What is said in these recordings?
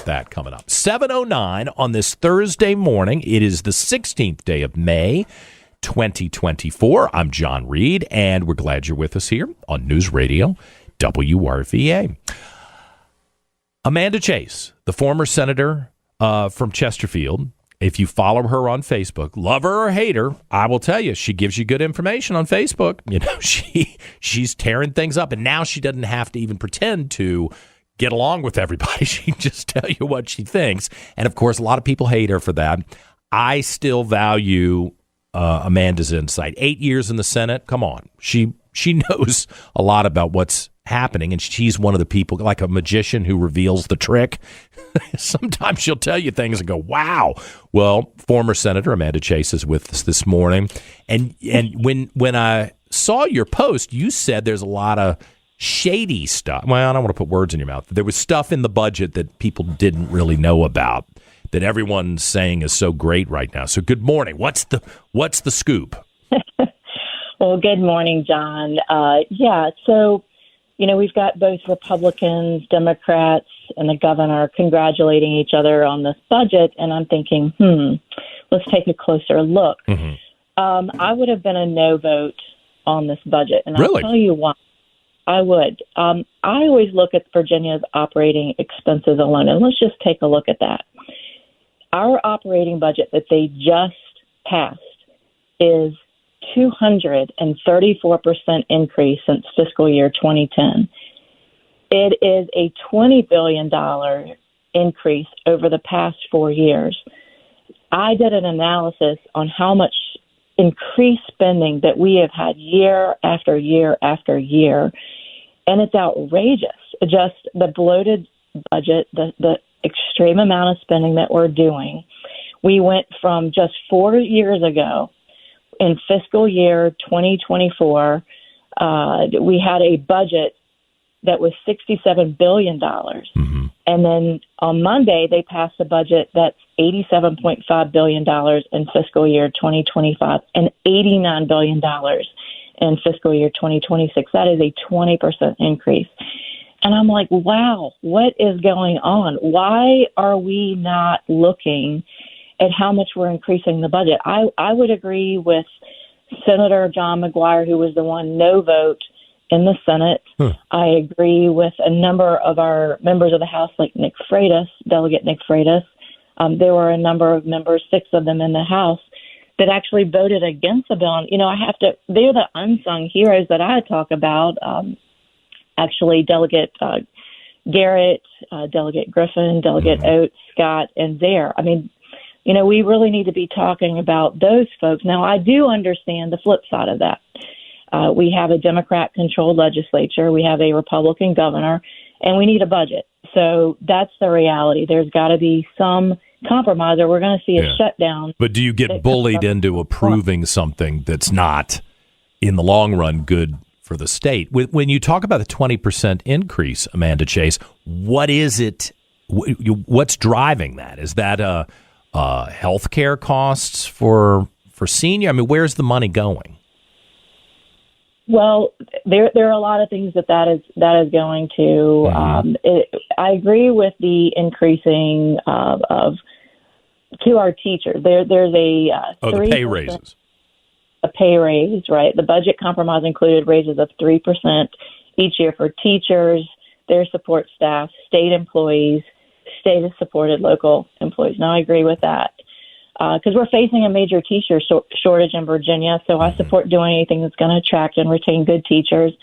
that coming up. 7:09 on this Thursday morning. It is the 16th day of May, 2024. I'm John Reid, and we're glad you're with us here on News Radio WRVA. Amanda Chase, the former senator from Chesterfield. If you follow her on Facebook, love her or hate her, I will tell you, she gives you good information on Facebook. You know, she's tearing things up, and now she doesn't have to even pretend to get along with everybody. She can just tell you what she thinks. And of course, a lot of people hate her for that. I still value Amanda's insight. 8 years in the Senate. Come on. She knows a lot about what's happening, and she's one of the people, like a magician who reveals the trick. Sometimes she'll tell you things and go, wow. Well, former Senator Amanda Chase is with us this morning. And when I saw your post, you said there's a lot of shady stuff. Well, I don't want to put words in your mouth. There was stuff in the budget that people didn't really know about that everyone's saying is so great right now. So good morning. What's the scoop? Well, good morning, John. So, we've got both Republicans, Democrats, and the governor congratulating each other on this budget. And I'm thinking, let's take a closer look. Mm-hmm. I would have been a no vote on this budget. And really? I'll tell you why. I would. I always look at Virginia's operating expenses alone. And let's just take a look at that. Our operating budget that they just passed is 234% increase since fiscal year 2010. It is a $20 billion increase over the past 4 years. I did an analysis on how much increased spending that we have had year after year after year, and it's outrageous. Just the bloated budget, the extreme amount of spending that we're doing. We went from just 4 years ago, in fiscal year 2024, we had a budget that was $67 billion. Mm-hmm. And then on Monday, they passed a budget that's $87.5 billion in fiscal year 2025 and $89 billion in fiscal year 2026. That is a 20% increase. And I'm like, wow, what is going on? Why are we not looking at how much we're increasing the budget? I would agree with Senator John McGuire, who was the one no vote in the Senate. I agree with a number of our members of the House, like Nick Freitas, Delegate Nick Freitas. There were a number of members, 6 of them in the House, that actually voted against the bill. And, they're the unsung heroes that I talk about. Actually, Delegate Garrett, Delegate Griffin, Delegate Oates, Scott, and Zare. I mean, we really need to be talking about those folks. Now, I do understand the flip side of that. We have a Democrat-controlled legislature. We have a Republican governor, and we need a budget. So that's the reality. There's got to be some compromise, or we're going to see a shutdown. But do you get bullied into approving something that's not, in the long run, good for the state? When you talk about the 20% increase, Amanda Chase, what is it? What's driving that? Is that health care costs for senior? I mean, where's the money going? Well, there are a lot of things that is going to. I agree with the increasing of to our teachers. There's a the pay raises. A pay raise, right? The budget compromise included raises of 3% each year for teachers, their support staff, state employees, state-supported local employees. Now, I agree with that because we're facing a major teacher shortage in Virginia, so I support doing anything that's going to attract and retain good teachers.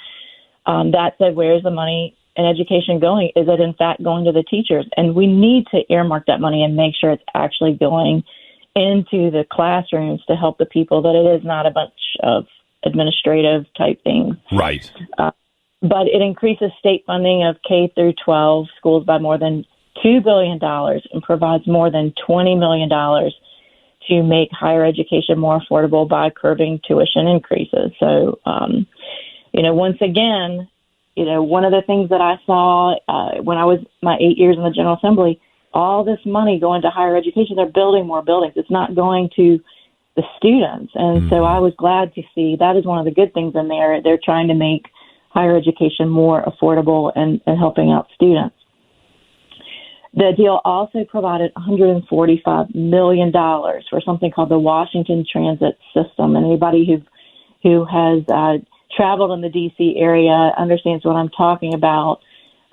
That said, where's the money in education going? Is it, in fact, going to the teachers? And we need to earmark that money and make sure it's actually going into the classrooms to help the people, that it is not a bunch of administrative type things. Right. But it increases state funding of K through 12 schools by more than $2 billion and provides more than $20 million to make higher education more affordable by curbing tuition increases. So, once again, one of the things that I saw when I was my 8 years in the General Assembly, all this money going to higher education, they're building more buildings. It's not going to the students. And so I was glad to see that is one of the good things in there. They're trying to make higher education more affordable and helping out students. The deal also provided $145 million for something called the Washington Transit System. And anybody who has traveled in the D.C. area understands what I'm talking about.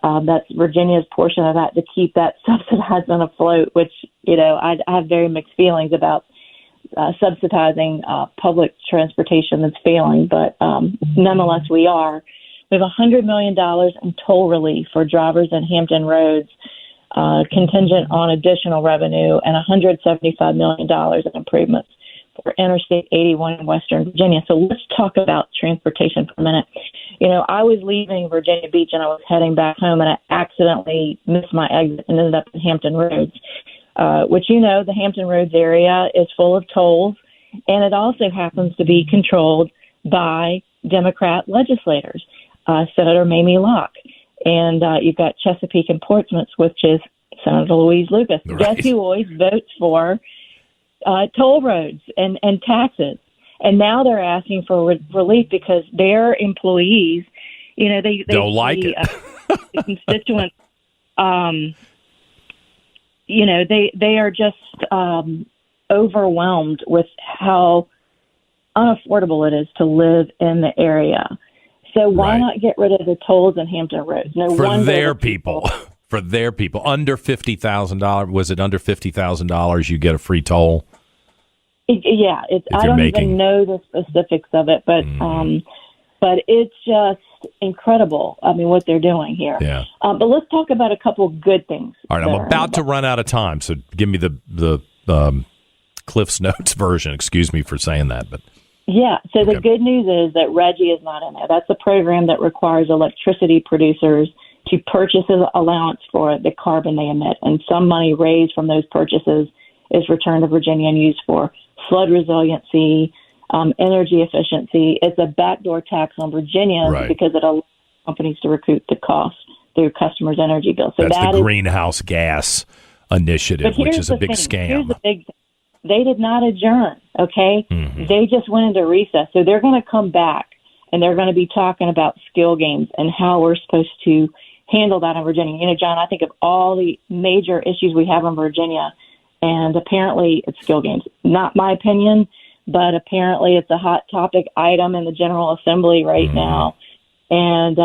That's Virginia's portion of that to keep that subsidized and afloat, which, I have very mixed feelings about subsidizing public transportation that's failing. But nonetheless, we have $100 million in toll relief for drivers in Hampton Roads, contingent on additional revenue, and $175 million in improvements for Interstate 81 in Western Virginia. So let's talk about transportation for a minute. I was leaving Virginia Beach and I was heading back home, and I accidentally missed my exit and ended up in Hampton Roads, which, the Hampton Roads area is full of tolls, and it also happens to be controlled by Democrat legislators, Senator Mamie Locke. And you've got Chesapeake and Portsmouth, which is Senator Louise Lucas. Right. Guess who always votes for toll roads and taxes? And now they're asking for relief because their employees, they don't like it. The constituents, they are just overwhelmed with how unaffordable it is to live in the area. So why not get rid of the tolls in Hampton Roads? For their people. For their people. Under $50,000. Was it under $50,000 you get a free toll? I don't even know the specifics of it, but it's just incredible. I mean, what they're doing here. Yeah. But let's talk about a couple good things. All right, I'm about to run out of time, so give me the Cliff's Notes version. Excuse me for saying that, but yeah. So the good news is that RGGI is not in there. That's a program that requires electricity producers to purchase an allowance for the carbon they emit, and some money raised from those purchases is returned to Virginia and used for flood resiliency, energy efficiency. It's a backdoor tax on Virginia because it allows companies to recoup the cost through customers' energy bills. So that's the greenhouse gas initiative, which is a big scam. They did not adjourn, okay? Mm-hmm. They just went into recess. So they're going to come back, and they're going to be talking about skill games and how we're supposed to handle that in Virginia. John, I think of all the major issues we have in Virginia, and apparently it's skill games. Not my opinion, but apparently it's a hot topic item in the General Assembly right now. And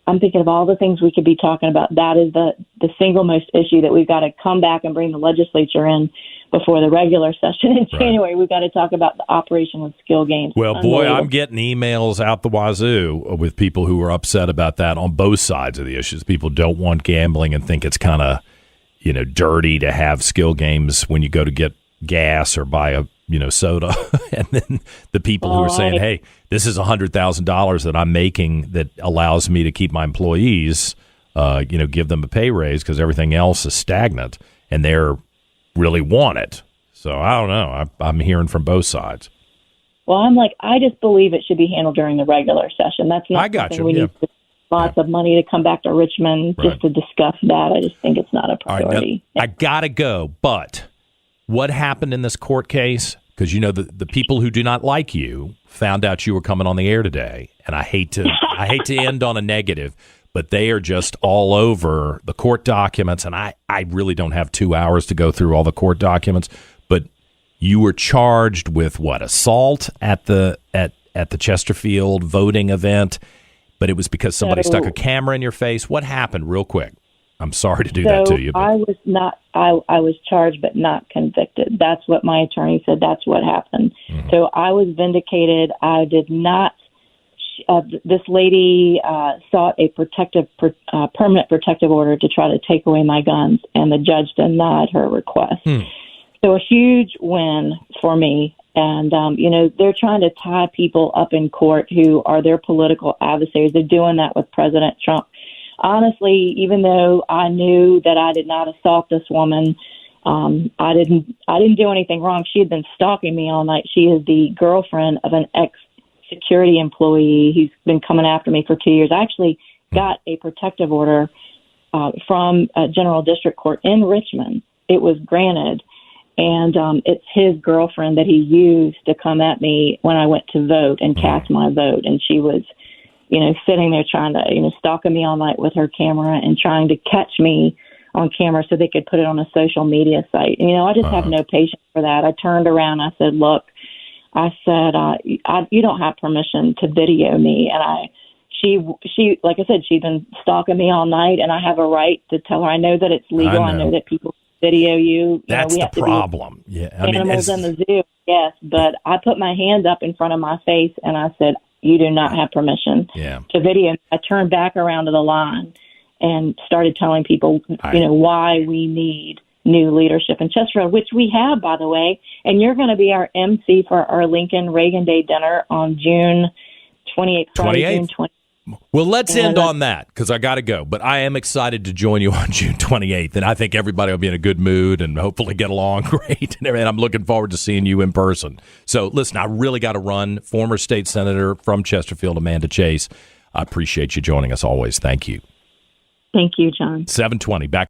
I'm thinking of all the things we could be talking about. That is the single most issue that we've got to come back and bring the legislature in before the regular session in January. We've got to talk about the operation of skill games. Well, boy, I'm getting emails out the wazoo with people who are upset about that on both sides of the issues. People don't want gambling and think it's kind of, dirty to have skill games when you go to get gas or buy a, soda. And then the people who are saying, hey, this is $100,000 that I'm making that allows me to keep my employees, give them a pay raise because everything else is stagnant, and they're really want it. So I don't know. I'm hearing from both sides. Well, I just believe it should be handled during the regular session. That's not something we need lots of money to come back to Richmond just to discuss that. I just think it's not a priority. Right, I got to go, but what happened in this court case? Because, the people who do not like you found out you were coming on the air today, and I hate to end on a negative, but they are just all over the court documents, and I really don't have 2 hours to go through all the court documents, but you were charged with assault at the Chesterfield voting event, but it was because somebody stuck a camera in your face. What happened, real quick? I'm sorry to do that to you. But I was charged but not convicted. That's what my attorney said. That's what happened. Mm-hmm. So I was vindicated. I did not. This lady sought a permanent protective order to try to take away my guns, and the judge denied her request. So a huge win for me. And, they're trying to tie people up in court who are their political adversaries. They're doing that with President Trump. Honestly, even though I knew that I did not assault this woman, I didn't do anything wrong. She had been stalking me all night. She is the girlfriend of an ex-security employee who's been coming after me for 2 years. I actually got a protective order from a General District Court in Richmond. It was granted, and it's his girlfriend that he used to come at me when I went to vote and cast my vote. And she was, sitting there trying to, stalking me all night with her camera and trying to catch me on camera so they could put it on a social media site. I just have no patience for that. I turned around. I said, look, you don't have permission to video me. And she, like I said, she'd been stalking me all night, and I have a right to tell her. I know that it's legal. I know that people video you. That's the problem. Animals in the zoo, yes. But I put my hand up in front of my face, and I said, you do not have permission to video. I turned back around to the line and started telling people, why we need new leadership in Chesterfield, which we have, by the way. And you're going to be our MC for our Lincoln Reagan Day dinner on June 28th. Friday, June 28th. Well, let's end on that because I got to go. But I am excited to join you on June 28th, and I think everybody will be in a good mood and hopefully get along great. And I'm looking forward to seeing you in person. So, listen, I really got to run. Former state senator from Chesterfield, Amanda Chase. I appreciate you joining us always. Thank you. Thank you, John. 7:20. Back.